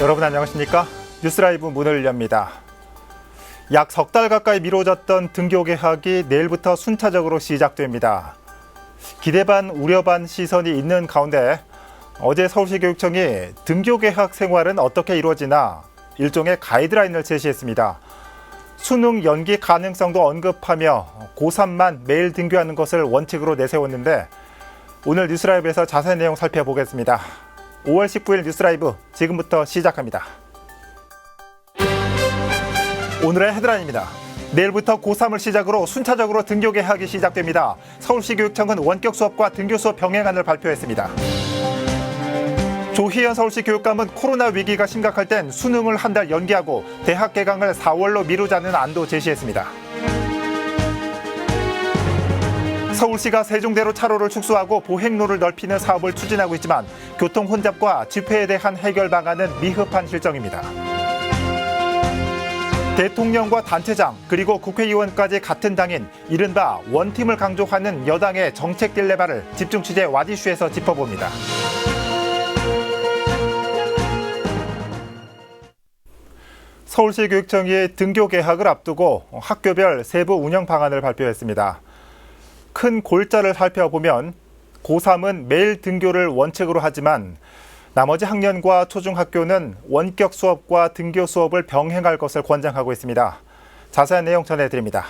여러분 안녕하십니까? 뉴스라이브 문을 엽니다. 약 석 달 가까이 미뤄졌던 등교 개학이 내일부터 순차적으로 시작됩니다. 기대 반 우려 반 시선이 있는 가운데 어제 서울시 교육청이 등교 개학 생활은 어떻게 이루어지나 일종의 가이드라인을 제시했습니다. 수능 연기 가능성도 언급하며 고3만 매일 등교하는 것을 원칙으로 내세웠는데 오늘 뉴스라이브에서 자세한 내용 살펴보겠습니다. 5월 19일 뉴스라이브 지금부터 시작합니다. 오늘의 헤드라인입니다. 내일부터 고3을 시작으로 순차적으로 등교 개학이 시작됩니다. 서울시 교육청은 원격 수업과 등교 수업 병행안을 발표했습니다. 조희연 서울시 교육감은 코로나 위기가 심각할 땐 수능을 한 달 연기하고 대학 개강을 4월로 미루자는 안도 제시했습니다. 서울시가 세종대로 차로를 축소하고 보행로를 넓히는 사업을 추진하고 있지만 교통 혼잡과 집회에 대한 해결 방안은 미흡한 실정입니다. 대통령과 단체장 그리고 국회의원까지 같은 당인 이른바 원팀을 강조하는 여당의 정책 딜레마를 집중 취재 와디슈에서 짚어봅니다. 서울시 교육청이 등교 개학을 앞두고 학교별 세부 운영 방안을 발표했습니다. 큰 골자를 살펴보면 고3은 매일 등교를 원칙으로 하지만 나머지 학년과 초중학교는 원격 수업과 등교 수업을 병행할 것을 권장하고 있습니다. 자세한 내용 전해드립니다.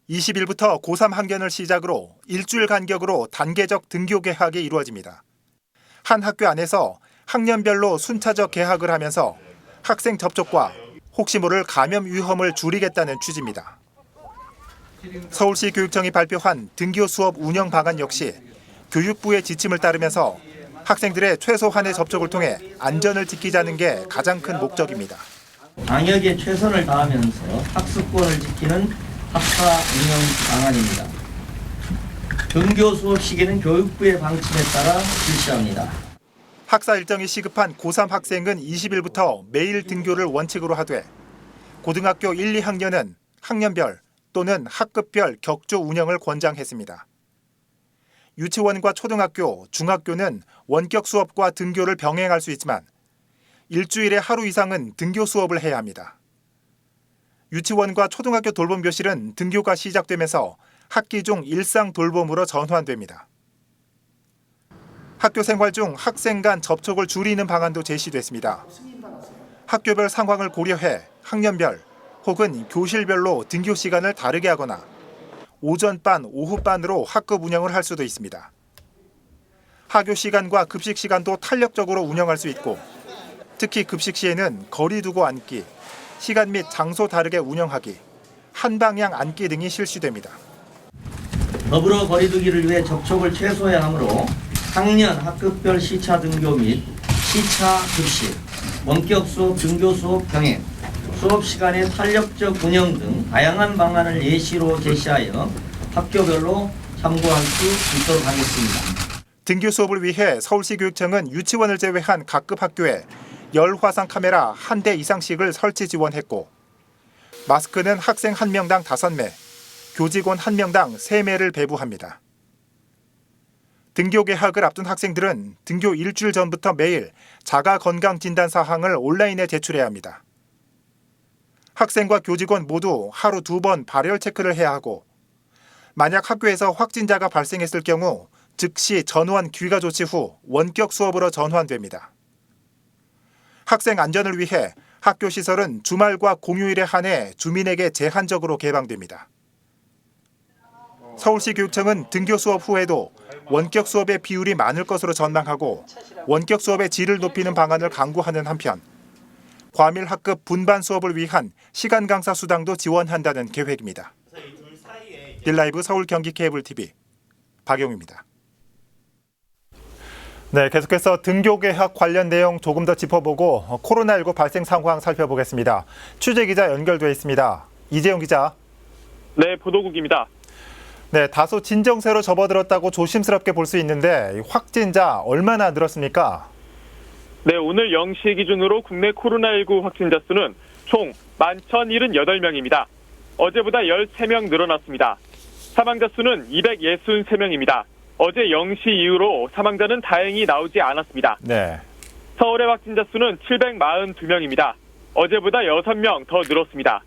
20일부터 고3 학년을 시작으로 일주일 간격으로 단계적 등교 개학이 이루어집니다. 한 학교 안에서 학년별로 순차적 개학을 하면서 학생 접촉과 혹시 모를 감염 위험을 줄이겠다는 취지입니다. 서울시 교육청이 발표한 등교 수업 운영 방안 역시 교육부의 지침을 따르면서 학생들의 최소한의 접촉을 통해 안전을 지키자는 게 가장 큰 목적입니다. 방역에 최선을 다하면서 학습권을 지키는 학사 운영 방안입니다. 등교 수업 시기는 교육부의 방침에 따라 실시합니다. 학사 일정이 시급한 고3 학생은 20일부터 매일 등교를 원칙으로 하되 고등학교 1, 2학년은 학년별 또는 학급별 격주 운영을 권장했습니다. 유치원과 초등학교, 중학교는 원격 수업과 등교를 병행할 수 있지만 일주일에 하루 이상은 등교 수업을 해야 합니다. 유치원과 초등학교 돌봄교실은 등교가 시작되면서 학기 중 일상 돌봄으로 전환됩니다. 학교 생활 중 학생 간 접촉을 줄이는 방안도 제시됐습니다. 학교별 상황을 고려해 학년별 혹은 교실별로 등교 시간을 다르게 하거나 오전반, 오후반으로 학급 운영을 할 수도 있습니다. 하교 시간과 급식 시간도 탄력적으로 운영할 수 있고 특히 급식 시에는 거리 두고 앉기, 시간 및 장소 다르게 운영하기, 한 방향 앉기 등이 실시됩니다. 더불어 거리 두기를 위해 접촉을 최소해야 하므로 학년 학급별 시차 등교 및 시차 급식, 원격 수업 등교 수업 병행, 수업 시간의 탄력적 운영 등 다양한 방안을 예시로 제시하여 학교별로 참고할 수 있도록 하겠습니다. 등교 수업을 위해 서울시 교육청은 유치원을 제외한 각급 학교에 열화상 카메라 1대 이상씩을 설치 지원했고 마스크는 학생 1명당 5매, 교직원 1명당 3매를 배부합니다. 등교 개학을 앞둔 학생들은 등교 일주일 전부터 매일 자가 건강 진단 사항을 온라인에 제출해야 합니다. 학생과 교직원 모두 하루 2번 발열 체크를 해야 하고 만약 학교에서 확진자가 발생했을 경우 즉시 전원 귀가 조치 후 원격 수업으로 전환됩니다. 학생 안전을 위해 학교 시설은 주말과 공휴일에 한해 주민에게 제한적으로 개방됩니다. 서울시 교육청은 등교 수업 후에도 원격 수업의 비율이 많을 것으로 전망하고 원격 수업의 질을 높이는 방안을 강구하는 한편 과밀 학급 분반 수업을 위한 시간 강사 수당도 지원한다는 계획입니다. 딜라이브 서울 경기 케이블 TV 박용입니다. 네, 계속해서 등교 개학 관련 내용 조금 더 짚어보고 코로나19 발생 상황 살펴보겠습니다. 취재 기자 연결돼 있습니다. 이재용 기자. 네, 보도국입니다. 네, 다소 진정세로 접어들었다고 조심스럽게 볼 수 있는데 확진자 얼마나 늘었습니까? 네, 오늘 0시 기준으로 국내 코로나19 확진자 수는 총 11,078명입니다. 어제보다 13명 늘어났습니다. 사망자 수는 263명입니다. 어제 0시 이후로 사망자는 다행히 나오지 않았습니다. 네. 서울의 확진자 수는 742명입니다. 어제보다 6명 더 늘었습니다.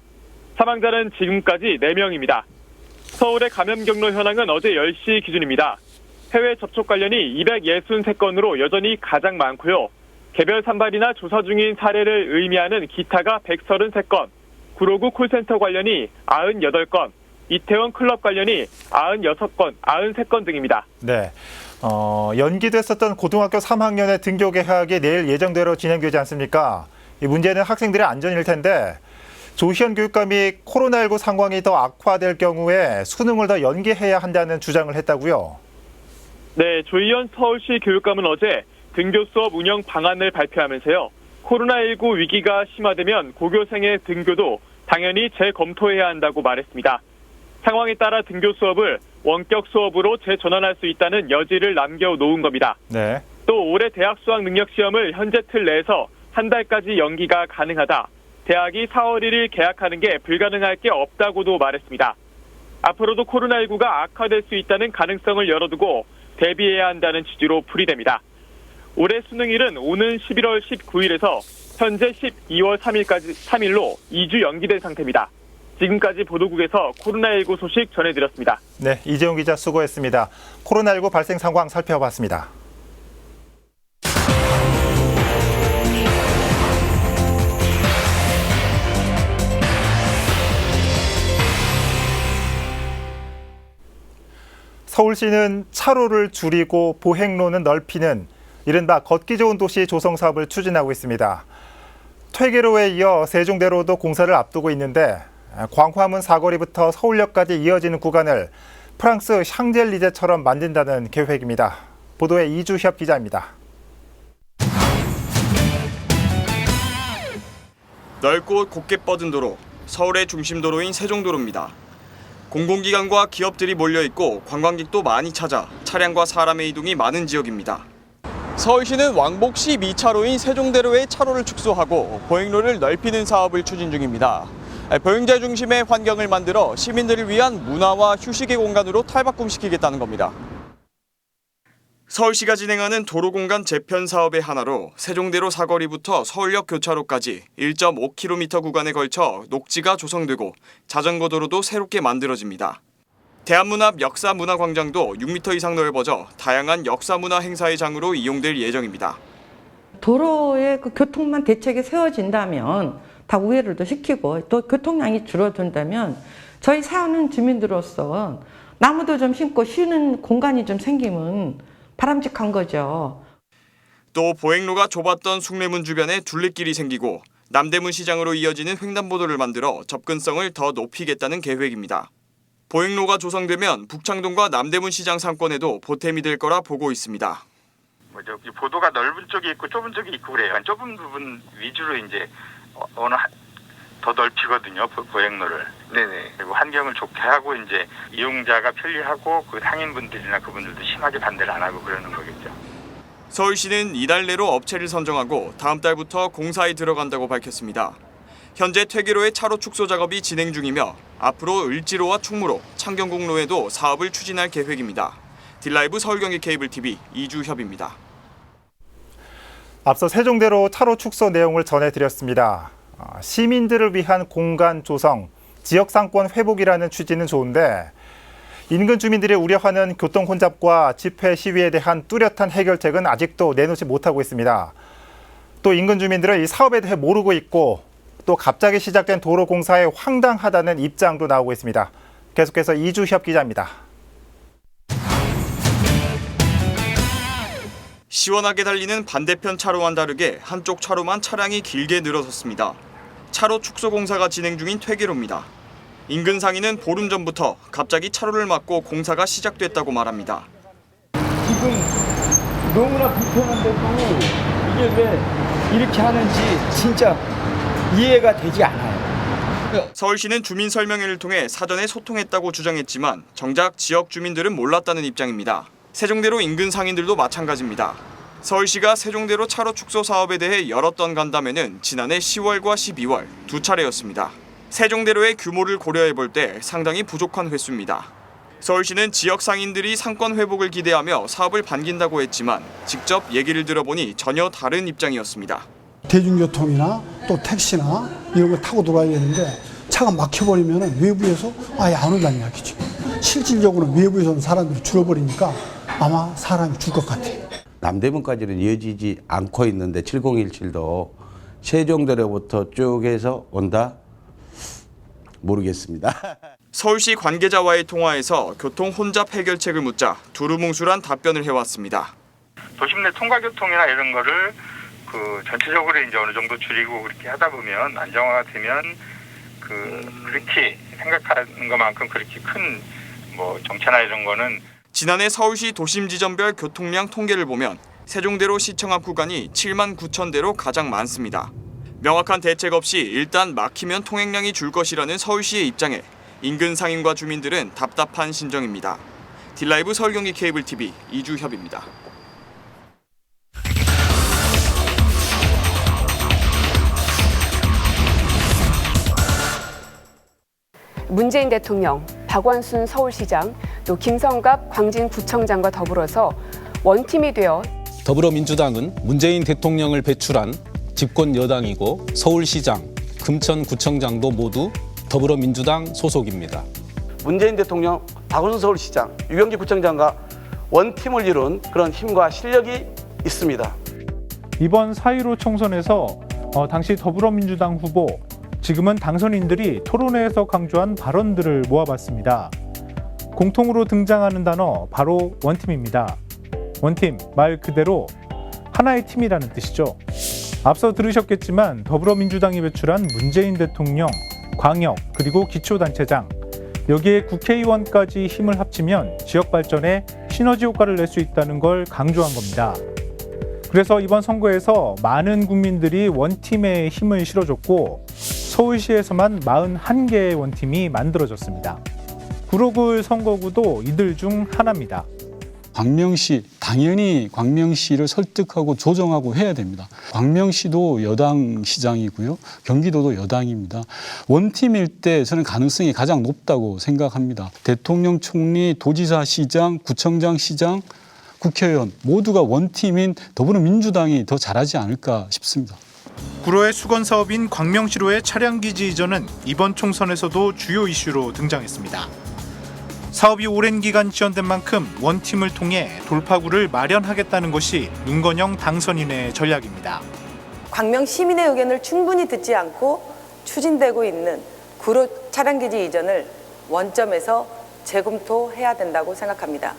사망자는 지금까지 4명입니다. 서울의 감염 경로 현황은 어제 10시 기준입니다. 해외 접촉 관련이 263건으로 여전히 가장 많고요. 개별 산발이나 조사 중인 사례를 의미하는 기타가 133건, 구로구 콜센터 관련이 98건, 이태원 클럽 관련이 96건, 93건 등입니다. 네. 연기됐었던 고등학교 3학년의 등교 개학이 내일 예정대로 진행되지 않습니까? 이 문제는 학생들의 안전일 텐데 조희연 교육감이 코로나19 상황이 더 악화될 경우에 수능을 더 연기해야 한다는 주장을 했다고요? 네, 조희연 서울시 교육감은 어제 등교 수업 운영 방안을 발표하면서요. 코로나19 위기가 심화되면 고교생의 등교도 당연히 재검토해야 한다고 말했습니다. 상황에 따라 등교 수업을 원격 수업으로 재전환할 수 있다는 여지를 남겨놓은 겁니다. 네. 또 올해 대학 수학 능력 시험을 현재 틀 내에서 한 달까지 연기가 가능하다. 대학이 4월 1일 개학하는 게 불가능할 게 없다고도 말했습니다. 앞으로도 코로나19가 악화될 수 있다는 가능성을 열어두고 대비해야 한다는 취지로 풀이됩니다. 올해 수능일은 오는 11월 19일에서 현재 12월 3일로 2주 연기된 상태입니다. 지금까지 보도국에서 코로나19 소식 전해드렸습니다. 네, 이재용 기자 수고했습니다. 코로나19 발생 상황 살펴봤습니다. 서울시는 차로를 줄이고 보행로는 넓히는 이른바 걷기 좋은 도시 조성 사업을 추진하고 있습니다. 퇴계로에 이어 세종대로도 공사를 앞두고 있는데 광화문 사거리부터 서울역까지 이어지는 구간을 프랑스 샹젤리제처럼 만든다는 계획입니다. 보도에 이주협 기자입니다. 넓고 곱게 뻗은 도로, 서울의 중심도로인 세종도로입니다. 공공기관과 기업들이 몰려있고 관광객도 많이 찾아 차량과 사람의 이동이 많은 지역입니다. 서울시는 왕복 12차로인 세종대로의 차로를 축소하고 보행로를 넓히는 사업을 추진 중입니다. 보행자 중심의 환경을 만들어 시민들을 위한 문화와 휴식의 공간으로 탈바꿈시키겠다는 겁니다. 서울시가 진행하는 도로공간 재편 사업의 하나로 세종대로 사거리부터 서울역 교차로까지 1.5km 구간에 걸쳐 녹지가 조성되고 자전거 도로도 새롭게 만들어집니다. 대한문합 역사문화광장도 6m 이상 넓어져 다양한 역사문화 행사의 장으로 이용될 예정입니다. 도로의 그 교통만 대책이 세워진다면 다 우회를 더 시키고 또 교통량이 줄어든다면 저희 사는 주민들로서 나무도 좀 심고 쉬는 공간이 좀 생기면 바람직한 거죠. 또 보행로가 좁았던 숭례문 주변에 둘레길이 생기고 남대문 시장으로 이어지는 횡단보도를 만들어 접근성을 더 높이겠다는 계획입니다. 보행로가 조성되면 북창동과 남대문 시장 상권에도 보탬이 될 거라 보고 있습니다. 저기 보도가 넓은 쪽이 있고 좁은 쪽이 있고 그래요. 좁은 부분 위주로 이제 더 넓히거든요, 보행로를. 네네. 그리고 환경을 좋게 하고 이제 이용자가 편리하고 그 상인분들이나 그분들도 심하게 반대를 안 하고 그러는 거겠죠. 서울시는 이달 내로 업체를 선정하고 다음 달부터 공사에 들어간다고 밝혔습니다. 현재 퇴계로의 차로 축소 작업이 진행 중이며 앞으로 을지로와 충무로, 창경공로에도 사업을 추진할 계획입니다. 딜라이브 서울경기 케이블TV 이주협입니다. 앞서 세종대로 차로 축소 내용을 전해드렸습니다. 시민들을 위한 공간 조성, 지역 상권 회복이라는 취지는 좋은데 인근 주민들이 우려하는 교통 혼잡과 집회 시위에 대한 뚜렷한 해결책은 아직도 내놓지 못하고 있습니다. 또 인근 주민들은 이 사업에 대해 모르고 있고 또 갑자기 시작된 도로 공사에 황당하다는 입장도 나오고 있습니다. 계속해서 이주협 기자입니다. 시원하게 달리는 반대편 차로와는 다르게 한쪽 차로만 차량이 길게 늘어섰습니다. 차로 축소 공사가 진행 중인 퇴계로입니다. 인근 상인은 보름 전부터 갑자기 차로를 막고 공사가 시작됐다고 말합니다. 지금 너무나 불편한데도 이게 왜 이렇게 하는지 진짜 이해가 되지 않아요. 서울시는 주민 설명회를 통해 사전에 소통했다고 주장했지만 정작 지역 주민들은 몰랐다는 입장입니다. 세종대로 인근 상인들도 마찬가지입니다. 서울시가 세종대로 차로 축소 사업에 대해 열었던 간담회는 지난해 10월과 12월 두 차례였습니다. 세종대로의 규모를 고려해 볼 때 상당히 부족한 횟수입니다. 서울시는 지역 상인들이 상권 회복을 기대하며 사업을 반긴다고 했지만 직접 얘기를 들어보니 전혀 다른 입장이었습니다. 대중교통이나 또 택시나 이런 거 타고 돌아야 되는데 차가 막혀버리면 외부에서 아예 안 온다는 이야기죠. 실질적으로는 외부에서 온 사람들이 줄어버리니까 아마 사람이 줄 것 같아요. 남대문까지는 이어지지 않고 있는데 7017도 세종대로부터 쭉 해서 온다? 모르겠습니다. 서울시 관계자와의 통화에서 교통 혼잡 해결책을 묻자 두루뭉술한 답변을 해왔습니다. 도심 내 통과교통이나 이런 거를 전체적으로 이제 어느 정도 줄이고 그렇게 하다 보면 안정화가 되면 그렇게 생각하는 것만큼 그렇게 큰 정체나 이런 거는. 지난해 서울시 도심 지점별 교통량 통계를 보면 세종대로 시청 앞 구간이 7만 9천 대로 가장 많습니다. 명확한 대책 없이 일단 막히면 통행량이 줄 것이라는 서울시의 입장에 인근 상인과 주민들은 답답한 심정입니다. 딜라이브 서울경기 케이블TV 이주협입니다. 문재인 대통령, 박원순 서울시장, 또 김성갑 광진구청장과 더불어서 원팀이 되어 더불어민주당은 문재인 대통령을 배출한 집권 여당이고 서울시장, 금천구청장도 모두 더불어민주당 소속입니다. 문재인 대통령, 박원순 서울시장, 유병기 구청장과 원팀을 이룬 그런 힘과 실력이 있습니다. 이번 4.15 총선에서 당시 더불어민주당 후보, 지금은 당선인들이 토론회에서 강조한 발언들을 모아봤습니다. 공통으로 등장하는 단어 바로 원팀입니다. 원팀, 말 그대로 하나의 팀이라는 뜻이죠. 앞서 들으셨겠지만 더불어민주당이 배출한 문재인 대통령, 광역, 그리고 기초단체장, 여기에 국회의원까지 힘을 합치면 지역 발전에 시너지 효과를 낼 수 있다는 걸 강조한 겁니다. 그래서 이번 선거에서 많은 국민들이 원팀에 힘을 실어줬고 서울시에서만 41개의 원팀이 만들어졌습니다. 구로구 선거구도 이들 중 하나입니다. 광명시, 당연히 광명시를 설득하고 조정하고 해야 됩니다. 광명시도 여당 시장이고요. 경기도도 여당입니다. 원팀일 때 저는 가능성이 가장 높다고 생각합니다. 대통령, 총리, 도지사, 시장, 구청장, 시장, 국회의원 모두가 원팀인 더불어민주당이 더 잘하지 않을까 싶습니다. 구로의 수건 사업인 광명시로의 차량기지 이전은 이번 총선에서도 주요 이슈로 등장했습니다. 사업이 오랜 기간 지연된 만큼 원팀을 통해 돌파구를 마련하겠다는 것이 윤건영 당선인의 전략입니다. 광명 시민의 의견을 충분히 듣지 않고 추진되고 있는 구로 차량기지 이전을 원점에서 재검토해야 된다고 생각합니다.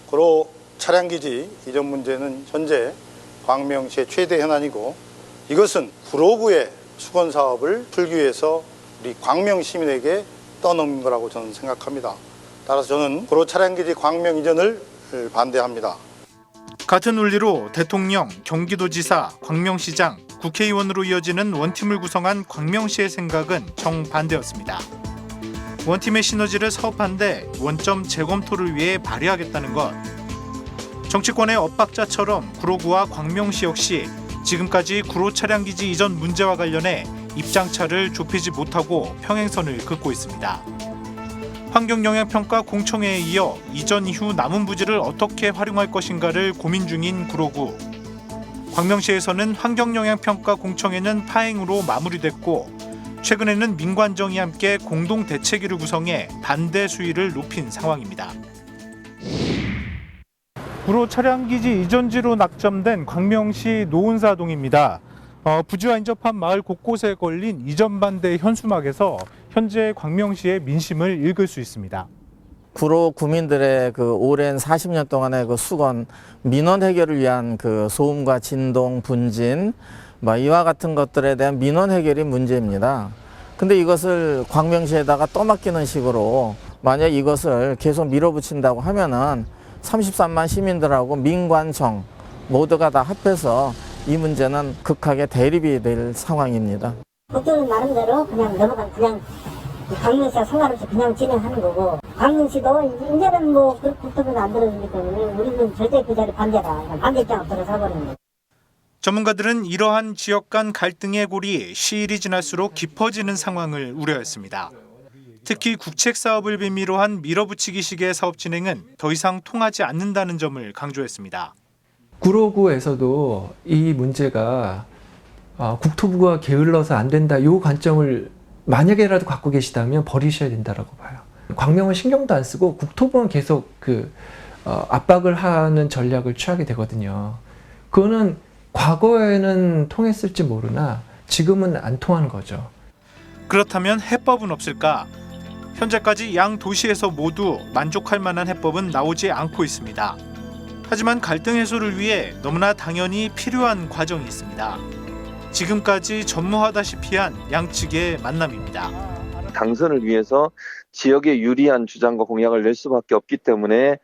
구로 차량기지 이전 문제는 현재 광명시의 최대 현안이고 이것은 구로구의 수건 사업을 풀기 위해서 우리 광명 시민에게 떠넘긴 거라고 저는 생각합니다. 따라서 저는 구로 차량기지 광명 이전을 반대합니다. 같은 논리로 대통령, 경기도지사, 광명시장, 국회의원으로 이어지는 원팀을 구성한 광명시의 생각은 정반대였습니다. 원팀의 시너지를 사업한데 원점 재검토를 위해 발휘하겠다는 것. 정치권의 엇박자처럼 구로구와 광명시 역시 지금까지 구로 차량기지 이전 문제와 관련해 입장차를 좁히지 못하고 평행선을 긋고 있습니다. 환경영향평가 공청회에 이어 이전 이후 남은 부지를 어떻게 활용할 것인가를 고민 중인 구로구. 광명시에서는 환경영향평가 공청회는 파행으로 마무리됐고 최근에는 민관정이 함께 공동 대책위를 구성해 반대 수위를 높인 상황입니다. 구로 차량기지 이전지로 낙점된 광명시 노은사동입니다. 부지와 인접한 마을 곳곳에 걸린 이전 반대 현수막에서 현재 광명시의 민심을 읽을 수 있습니다. 구로 구민들의 오랜 40년 동안의 수건 민원 해결을 위한 소음과 진동, 분진, 이와 같은 것들에 대한 민원 해결이 문제입니다. 근데 이것을 광명시에다가 떠맡기는 식으로 만약 이것을 계속 밀어붙인다고 하면은 33만 시민들하고 민관청 모두가 다 합해서 이 문제는 극하게 대립이 될 상황입니다. 국정은 나름대로 그냥 넘어간 그냥 광명시와 상관없이 그냥 진행하는 거고 광명시도 이제는 그 국정은 안 들어주기 때문에 우리는 절대 그 자리 반대다. 반대 입장을 들어서버리는 거예요. 전문가들은 이러한 지역 간 갈등의 골이 시일이 지날수록 깊어지는 상황을 우려했습니다. 특히 국책 사업을 빌미로 한 밀어붙이기식의 사업 진행은 더 이상 통하지 않는다는 점을 강조했습니다. 구로구에서도 이 문제가 국토부가 게을러서 안 된다, 이 관점을 만약에라도 갖고 계시다면 버리셔야 된다라고 봐요. 광명은 신경도 안 쓰고 국토부는 계속 압박을 하는 전략을 취하게 되거든요. 그거는 과거에는 통했을지 모르나 지금은 안 통하는 거죠. 그렇다면 해법은 없을까? 현재까지 양 도시에서 모두 만족할 만한 해법은 나오지 않고 있습니다. 하지만 갈등 해소를 위해 너무나 당연히 필요한 과정이 있습니다. 지금까지 전무하다시피 한 양측의 만남입니다. 당선을 위해서 지역에 유리한 주장과 공약을 낼 수밖에 없기 때문에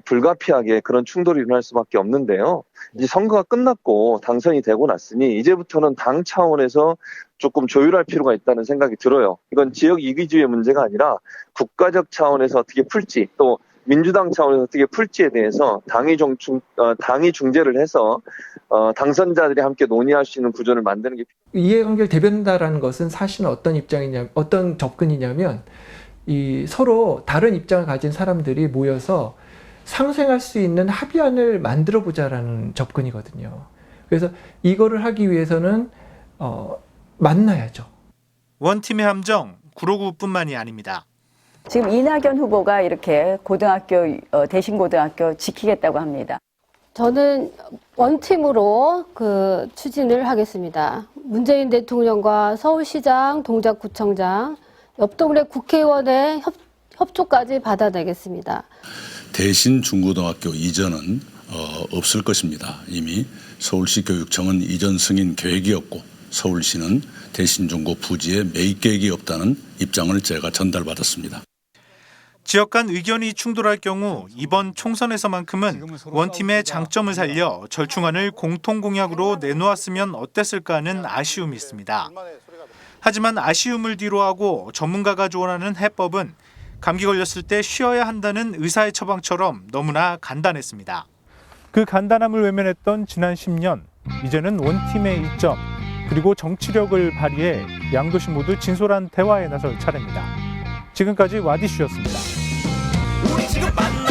불가피하게 그런 충돌이 일어날 수밖에 없는데요. 이제 선거가 끝났고 당선이 되고 났으니 이제부터는 당 차원에서 조금 조율할 필요가 있다는 생각이 들어요. 이건 지역 이기주의의 문제가 아니라 국가적 차원에서 어떻게 풀지, 또 민주당 차원에서 어떻게 풀지에 대해서 당이 중재를 해서 당선자들이 함께 논의할 수 있는 구조를 만드는 게 이해관계를 대변한다라는 것은 사실은 어떤 접근이냐면 이 서로 다른 입장을 가진 사람들이 모여서 상생할 수 있는 합의안을 만들어 보자라는 접근이거든요. 그래서 이거를 하기 위해서는 만나야죠. 원팀의 함정, 구로구뿐만이 아닙니다. 지금 이낙연 후보가 이렇게 대신고등학교 지키겠다고 합니다. 저는 원팀으로 추진을 하겠습니다. 문재인 대통령과 서울시장, 동작구청장, 옆 동네 국회의원의 협조까지 받아내겠습니다. 대신 중고등학교 이전은 없을 것입니다. 이미 서울시 교육청은 이전 승인 계획이 없고 서울시는 대신 중고 부지에 매입 계획이 없다는 입장을 제가 전달받았습니다. 지역 간 의견이 충돌할 경우 이번 총선에서만큼은 원팀의 장점을 살려 절충안을 공통공약으로 내놓았으면 어땠을까 하는 아쉬움이 있습니다. 하지만 아쉬움을 뒤로하고 전문가가 조언하는 해법은 감기 걸렸을 때 쉬어야 한다는 의사의 처방처럼 너무나 간단했습니다. 그 간단함을 외면했던 지난 10년, 이제는 원팀의 이점, 그리고 정치력을 발휘해 양도시 모두 진솔한 대화에 나설 차례입니다. 지금까지 와디슈였습니다. 우리 지금 만나.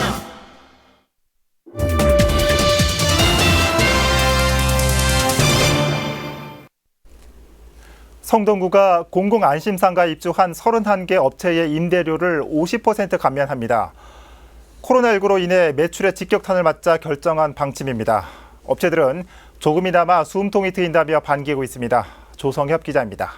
성동구가 공공안심상가에 입주한 31개 업체의 임대료를 50% 감면합니다. 코로나19로 인해 매출에 직격탄을 맞자 결정한 방침입니다. 업체들은 조금이나마 숨통이 트인다며 반기고 있습니다. 조성협 기자입니다.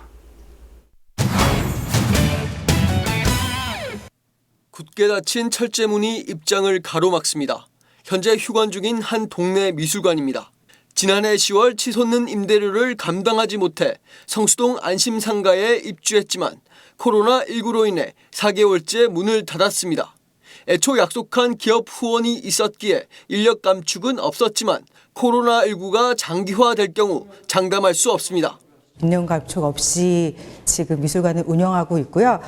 굳게 닫힌 철제문이 입장을 가로막습니다. 현재 휴관 중인 한 동네 미술관입니다. 지난해 10월 치솟는 임대료를 감당하지 못해 성수동 안심상가에 입주했지만 코로나19로 인해 4개월째 문을 닫았습니다. 애초 약속한 기업 후원이 있었기에 인력 감축은 없었지만 코로나19가 장기화될 경우 장담할 수 없습니다. 인력 감축 없이 지금 미술관을 운영하고 있고요.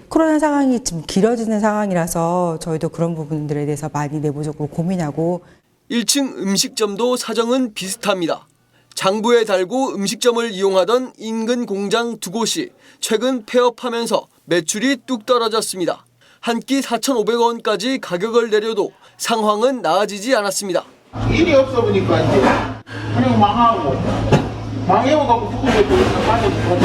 코로나 상황이 좀 길어지는 상황이라서 저희도 그런 부분들에 대해서 많이 내부적으로 고민하고 1층 음식점도 사정은 비슷합니다. 장부에 달고 음식점을 이용하던 인근 공장 두 곳이 최근 폐업하면서 매출이 뚝 떨어졌습니다. 한 끼 4,500원까지 가격을 내려도 상황은 나아지지 않았습니다. 일이 없어 보니까 이제 그냥 망하고 망해오고 누구를 받았어.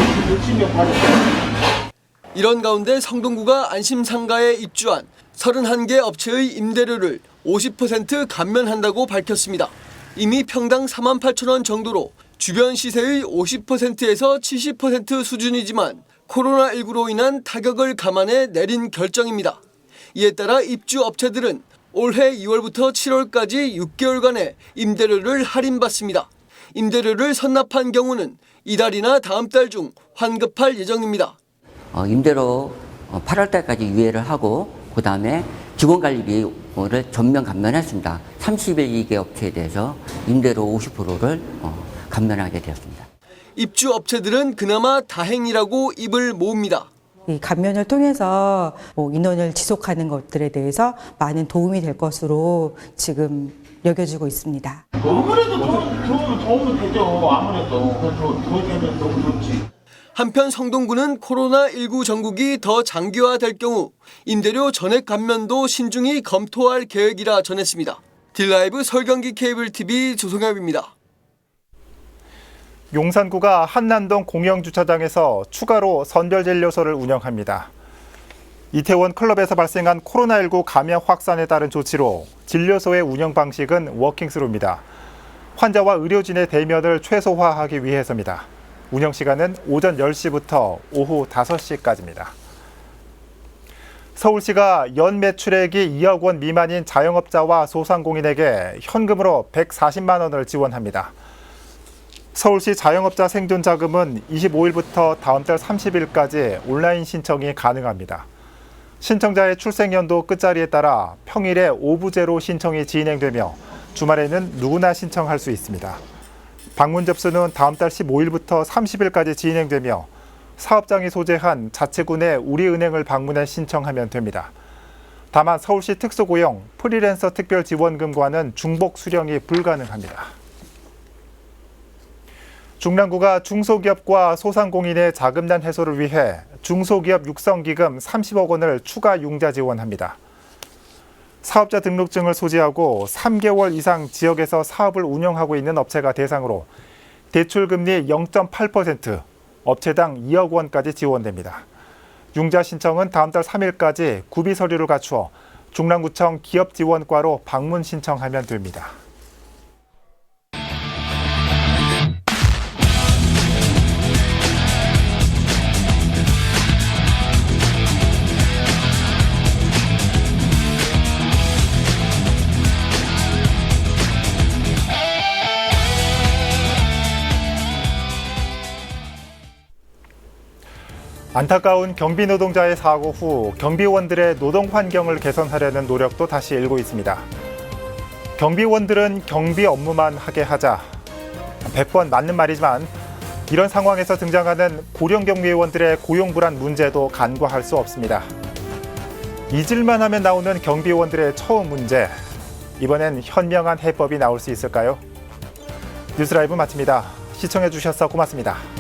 이런 가운데 성동구가 안심상가에 입주한 31개 업체의 임대료를 50% 감면한다고 밝혔습니다. 이미 평당 48,000원 정도로 주변 시세의 50%에서 70% 수준이지만 코로나19로 인한 타격을 감안해 내린 결정입니다. 이에 따라 입주 업체들은 올해 2월부터 7월까지 6개월간의 임대료를 할인받습니다. 임대료를 선납한 경우는 이달이나 다음 달 중 환급할 예정입니다. 임대료 8월 달까지 유예를 하고 그다음에 직원관리비를 전면 감면했습니다. 31개 업체에 대해서 임대료 50%를 감면하게 되었습니다. 입주 업체들은 그나마 다행이라고 입을 모읍니다. 이 감면을 통해서 인원을 지속하는 것들에 대해서 많은 도움이 될 것으로 지금 여겨지고 있습니다. 아무래도 도움은 되죠. 아무래도 더 되면 너무 좋지. 한편 성동구는 코로나19 전국이 더 장기화될 경우 임대료 전액 감면도 신중히 검토할 계획이라 전했습니다. 딜라이브 서울경기 케이블TV 조성엽입니다. 용산구가 한남동 공영주차장에서 추가로 선별진료소를 운영합니다. 이태원 클럽에서 발생한 코로나19 감염 확산에 따른 조치로 진료소의 운영 방식은 워킹스루입니다. 환자와 의료진의 대면을 최소화하기 위해서입니다. 운영 시간은 오전 10시부터 오후 5시까지입니다. 서울시가 연 매출액이 2억 원 미만인 자영업자와 소상공인에게 현금으로 140만 원을 지원합니다. 서울시 자영업자 생존 자금은 25일부터 다음 달 30일까지 온라인 신청이 가능합니다. 신청자의 출생연도 끝자리에 따라 평일에 오부제로 신청이 진행되며 주말에는 누구나 신청할 수 있습니다. 방문 접수는 다음 달 15일부터 30일까지 진행되며 사업장이 소재한 자치군의 우리은행을 방문해 신청하면 됩니다. 다만 서울시 특수고용 프리랜서 특별지원금과는 중복 수령이 불가능합니다. 중랑구가 중소기업과 소상공인의 자금난 해소를 위해 중소기업 육성기금 30억 원을 추가 융자 지원합니다. 사업자 등록증을 소지하고 3개월 이상 지역에서 사업을 운영하고 있는 업체가 대상으로 대출금리 0.8%, 업체당 2억 원까지 지원됩니다. 융자 신청은 다음 달 3일까지 구비 서류를 갖추어 중랑구청 기업지원과로 방문 신청하면 됩니다. 안타까운 경비 노동자의 사고 후 경비원들의 노동 환경을 개선하려는 노력도 다시 일고 있습니다. 경비원들은 경비 업무만 하게 하자. 100번 맞는 말이지만 이런 상황에서 등장하는 고령 경비원들의 고용 불안 문제도 간과할 수 없습니다. 잊을만 하면 나오는 경비원들의 처우 문제. 이번엔 현명한 해법이 나올 수 있을까요? 뉴스라이브 마칩니다. 시청해 주셔서 고맙습니다.